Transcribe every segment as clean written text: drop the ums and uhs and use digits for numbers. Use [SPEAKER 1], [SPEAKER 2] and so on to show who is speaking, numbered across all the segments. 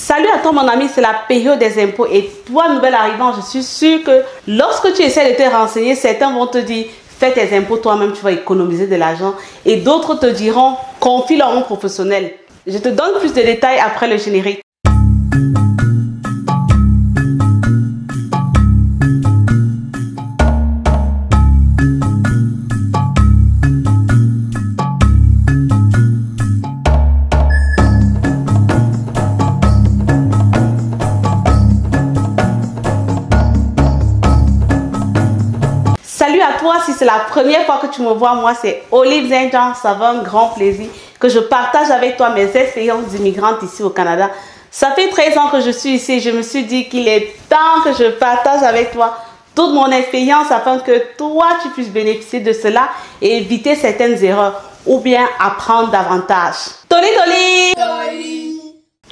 [SPEAKER 1] Salut à toi mon ami, c'est la période des impôts et toi nouvel arrivant, je suis sûre que lorsque tu essaies de te renseigner, certains vont te dire fais tes impôts toi-même, tu vas économiser de l'argent et d'autres te diront confie-leur un professionnel. Je te donne plus de détails après le générique. Salut à toi, si c'est la première fois que tu me vois, moi c'est Olive Zinjan, ça va un grand plaisir que je partage avec toi mes expériences d'immigrantes ici au Canada. Ça fait 13 ans que je suis ici et je me suis dit qu'il est temps que je partage avec toi toute mon expérience afin que toi tu puisses bénéficier de cela et éviter certaines erreurs ou bien apprendre davantage. Toli Toli! Toli!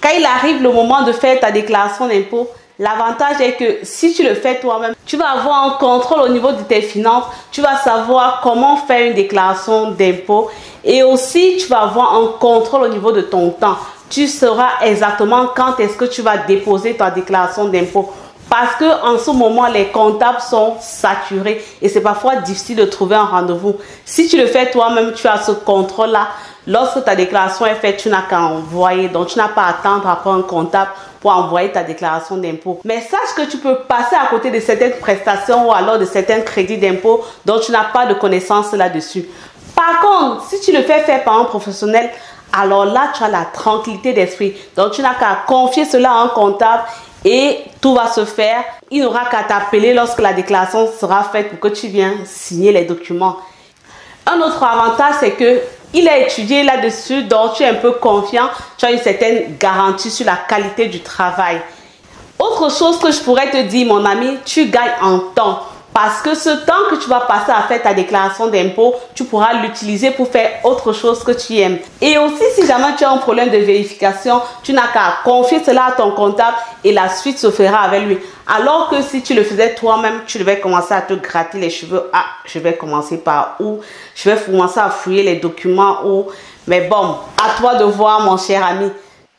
[SPEAKER 1] Quand il arrive le moment de faire ta déclaration d'impôt, l'avantage est que si tu le fais toi-même, tu vas avoir un contrôle au niveau de tes finances, tu vas savoir comment faire une déclaration d'impôt et aussi tu vas avoir un contrôle au niveau de ton temps. Tu sauras exactement quand est-ce que tu vas déposer ta déclaration d'impôt. Parce que en ce moment, les comptables sont saturés et c'est parfois difficile de trouver un rendez-vous. Si tu le fais toi-même, tu as ce contrôle-là. Lorsque ta déclaration est faite, tu n'as qu'à envoyer. Donc, tu n'as pas à attendre après un comptable pour envoyer ta déclaration d'impôt. Mais sache que tu peux passer à côté de certaines prestations ou alors de certains crédits d'impôt dont tu n'as pas de connaissance là-dessus. Par contre, si tu le fais faire par un professionnel, alors là, tu as la tranquillité d'esprit. Donc, tu n'as qu'à confier cela à un comptable et tout va se faire. Il n'aura qu'à t'appeler lorsque la déclaration sera faite pour que tu viennes signer les documents. Un autre avantage, c'est que il a étudié là-dessus, donc tu es un peu confiant, tu as une certaine garantie sur la qualité du travail. Autre chose que je pourrais te dire, mon ami, tu gagnes en temps. Parce que ce temps que tu vas passer à faire ta déclaration d'impôt, tu pourras l'utiliser pour faire autre chose que tu aimes. Et aussi, si jamais tu as un problème de vérification, tu n'as qu'à confier cela à ton comptable et la suite se fera avec lui. Alors que si tu le faisais toi-même, tu devais commencer à te gratter les cheveux. Ah, je vais commencer par où? Je vais commencer à fouiller les documents où? Mais bon, à toi de voir, mon cher ami.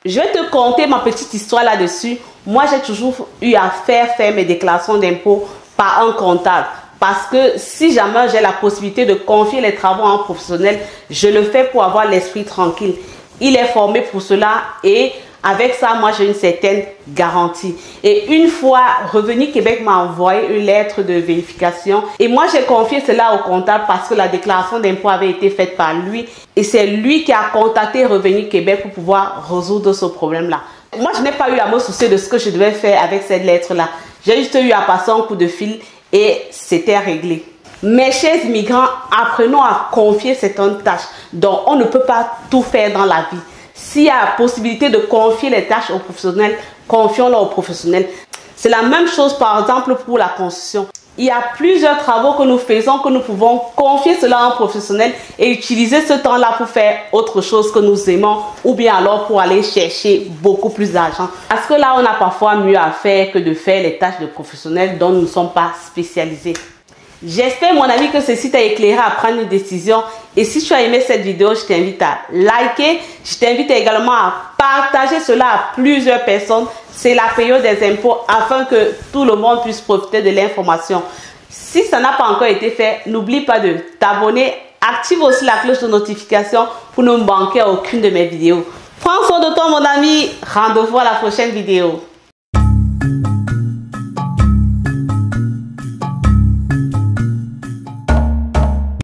[SPEAKER 1] Je vais te conter ma petite histoire là-dessus. Moi, j'ai toujours eu à faire mes déclarations d'impôt par un comptable. Parce que si jamais j'ai la possibilité de confier les travaux à un professionnel, je le fais pour avoir l'esprit tranquille. Il est formé pour cela et avec ça, moi, j'ai une certaine garantie. Et une fois, Revenu Québec m'a envoyé une lettre de vérification. Et moi, j'ai confié cela au comptable parce que la déclaration d'impôt avait été faite par lui. Et c'est lui qui a contacté Revenu Québec pour pouvoir résoudre ce problème-là. Moi, je n'ai pas eu à me soucier de ce que je devais faire avec cette lettre-là. J'ai juste eu à passer un coup de fil et c'était réglé. Mes chers immigrants, apprenons à confier certaines tâches. Donc, on ne peut pas tout faire dans la vie. S'il y a la possibilité de confier les tâches aux professionnels, confions-les aux professionnels. C'est la même chose, par exemple, pour la construction. Il y a plusieurs travaux que nous faisons que nous pouvons confier cela à un professionnel et utiliser ce temps-là pour faire autre chose que nous aimons ou bien alors pour aller chercher beaucoup plus d'argent. Parce que là, on a parfois mieux à faire que de faire les tâches de professionnels dont nous ne sommes pas spécialisés. J'espère, mon ami, que ceci t'a éclairé à prendre une décision. Et si tu as aimé cette vidéo, je t'invite à liker. Je t'invite également à partager cela à plusieurs personnes. C'est la période des impôts afin que tout le monde puisse profiter de l'information. Si ça n'a pas encore été fait, n'oublie pas de t'abonner. Active aussi la cloche de notification pour ne manquer aucune de mes vidéos. Prends soin de toi, mon ami. Rendez-vous à la prochaine vidéo.